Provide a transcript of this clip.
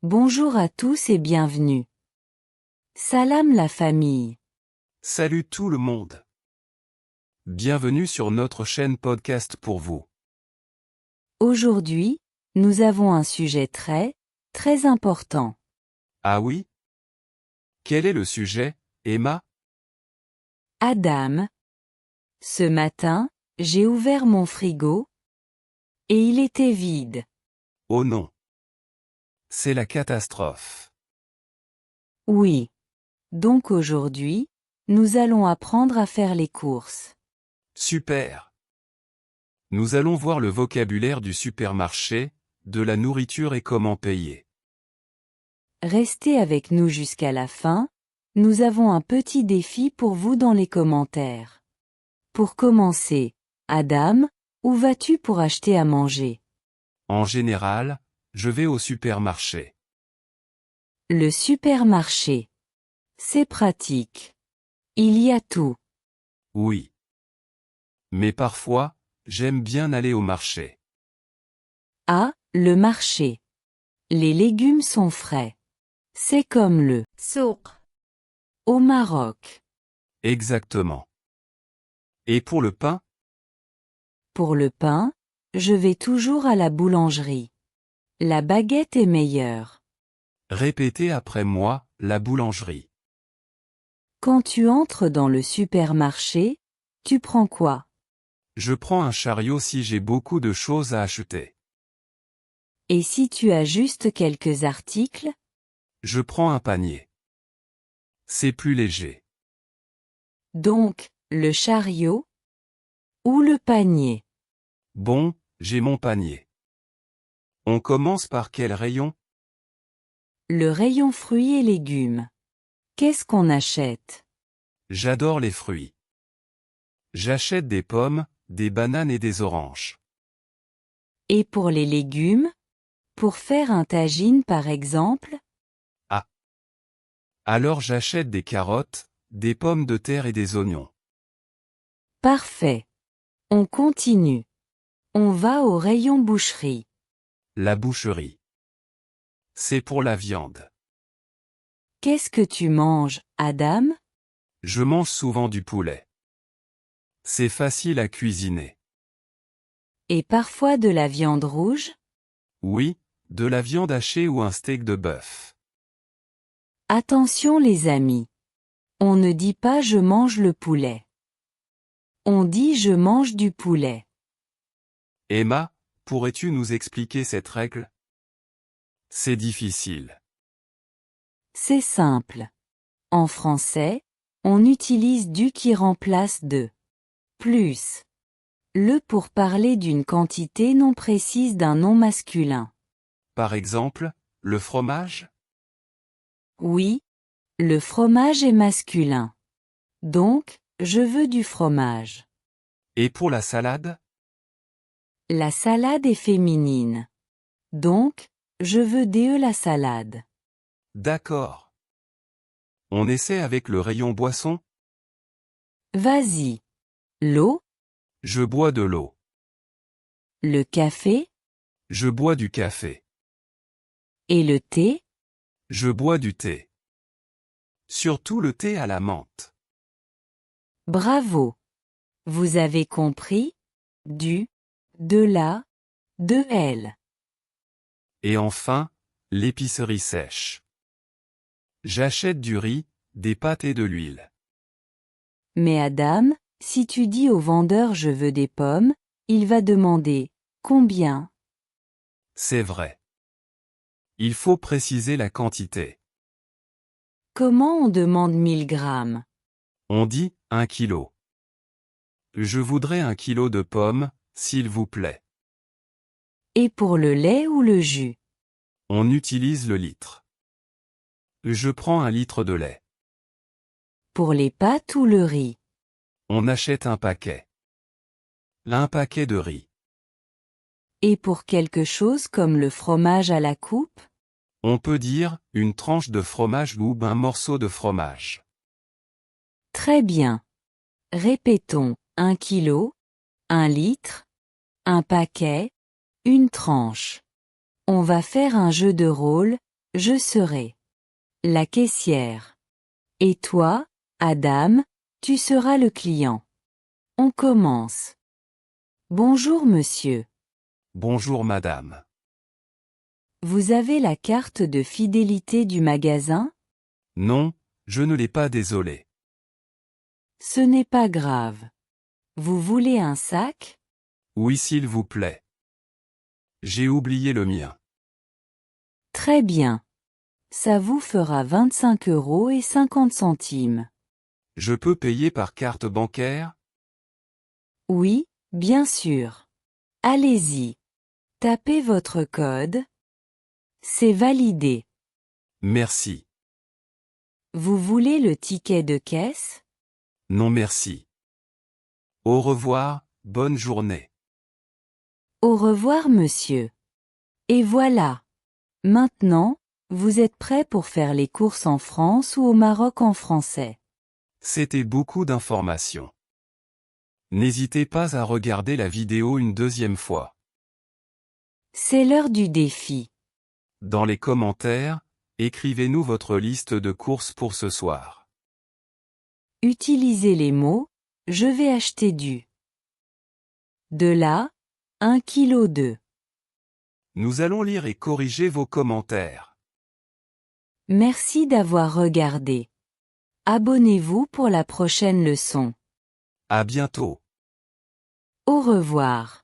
Bonjour à tous et bienvenue. Salam la famille. Salut tout le monde. Bienvenue sur notre chaîne podcast pour vous. Aujourd'hui, nous avons un sujet très important. Ah oui? Quel est le sujet, Emma? Adam. Ce matin, j'ai ouvert mon frigo et il était vide. Oh non. C'est la catastrophe. Oui. Donc aujourd'hui, nous allons apprendre à faire les courses. Super. Nous allons voir le vocabulaire du supermarché, de la nourriture et comment payer. Restez avec nous jusqu'à la fin, nous avons un petit défi pour vous dans les commentaires. Pour commencer, Adam, où vas-tu pour acheter à manger? En général, je vais au supermarché. Le supermarché. C'est pratique. Il y a tout. Oui. Mais parfois, j'aime bien aller au marché. Ah, le marché. Les légumes sont frais. C'est comme le souk au Maroc. Exactement. Et pour le pain? Pour le pain, je vais toujours à la boulangerie. La baguette est meilleure. Répétez après moi, la boulangerie. Quand tu entres dans le supermarché, tu prends quoi? Je prends un chariot si j'ai beaucoup de choses à acheter. Et si tu as juste quelques articles? Je prends un panier. C'est plus léger. Donc, le chariot? Ou le panier? Bon, j'ai mon panier. On commence par quel rayon? Le rayon fruits et légumes. Qu'est-ce qu'on achète? J'adore les fruits. J'achète des pommes, des bananes et des oranges. Et pour les légumes? Pour faire un tagine par exemple? Ah. Alors j'achète des carottes, des pommes de terre et des oignons. Parfait. On continue. On va au rayon boucherie. La boucherie. C'est pour la viande. Qu'est-ce que tu manges, Adam? Je mange souvent du poulet. C'est facile à cuisiner. Et parfois de la viande rouge? Oui, de la viande hachée ou un steak de bœuf. Attention les amis. On ne dit pas je mange le poulet. On dit je mange du poulet. Emma, pourrais-tu nous expliquer cette règle? C'est difficile. C'est simple. En français, on utilise du qui remplace de plus. Le pour parler d'une quantité non précise d'un nom masculin. Par exemple, le fromage? Oui, le fromage est masculin. Donc, je veux du fromage. Et pour la salade? La salade est féminine. Donc, je veux la salade. D'accord. On essaie avec le rayon boisson? Vas-y. L'eau? Je bois de l'eau. Le café? Je bois du café. Et le thé? Je bois du thé. Surtout le thé à la menthe. Bravo. Vous avez compris? Du, de la, de elle. Et enfin, l'épicerie sèche. J'achète du riz, des pâtes et de l'huile. Mais Adam, si tu dis au vendeur je veux des pommes, il va demander combien? C'est vrai. Il faut préciser la quantité. Comment on demande 1000 grammes? On dit 1 kilo. Je voudrais 1 kilo de pommes, s'il vous plaît. Et pour le lait ou le jus? On utilise le litre. Je prends 1 litre de lait. Pour les pâtes ou le riz? On achète un paquet. Un paquet de riz. Et pour quelque chose comme le fromage à la coupe? On peut dire une tranche de fromage ou un morceau de fromage. Très bien. Répétons, 1 kilo, 1 litre, un paquet, une tranche. On va faire un jeu de rôle, Je serai la caissière. Et toi, Adam, tu seras le client. On commence. Bonjour monsieur. Bonjour madame. Vous avez la carte de fidélité du magasin? Non, je ne l'ai pas, désolé. Ce n'est pas grave. Vous voulez un sac? Oui, s'il vous plaît. J'ai oublié le mien. Très bien. Ça vous fera 25,50 €. Je peux payer par carte bancaire? Oui, bien sûr. Allez-y. Tapez votre code. C'est validé. Merci. Vous voulez le ticket de caisse? Non merci. Au revoir, bonne journée. Au revoir monsieur. Et voilà. Maintenant, vous êtes prêt pour faire les courses en France ou au Maroc en français. C'était beaucoup d'informations. N'hésitez pas à regarder la vidéo une deuxième fois. C'est l'heure du défi. Dans les commentaires, écrivez-nous votre liste de courses pour ce soir. Utilisez les mots « Je vais acheter du ». De là, 1 kg de. Nous allons lire et corriger vos commentaires. Merci d'avoir regardé. Abonnez-vous pour la prochaine leçon. À bientôt. Au revoir.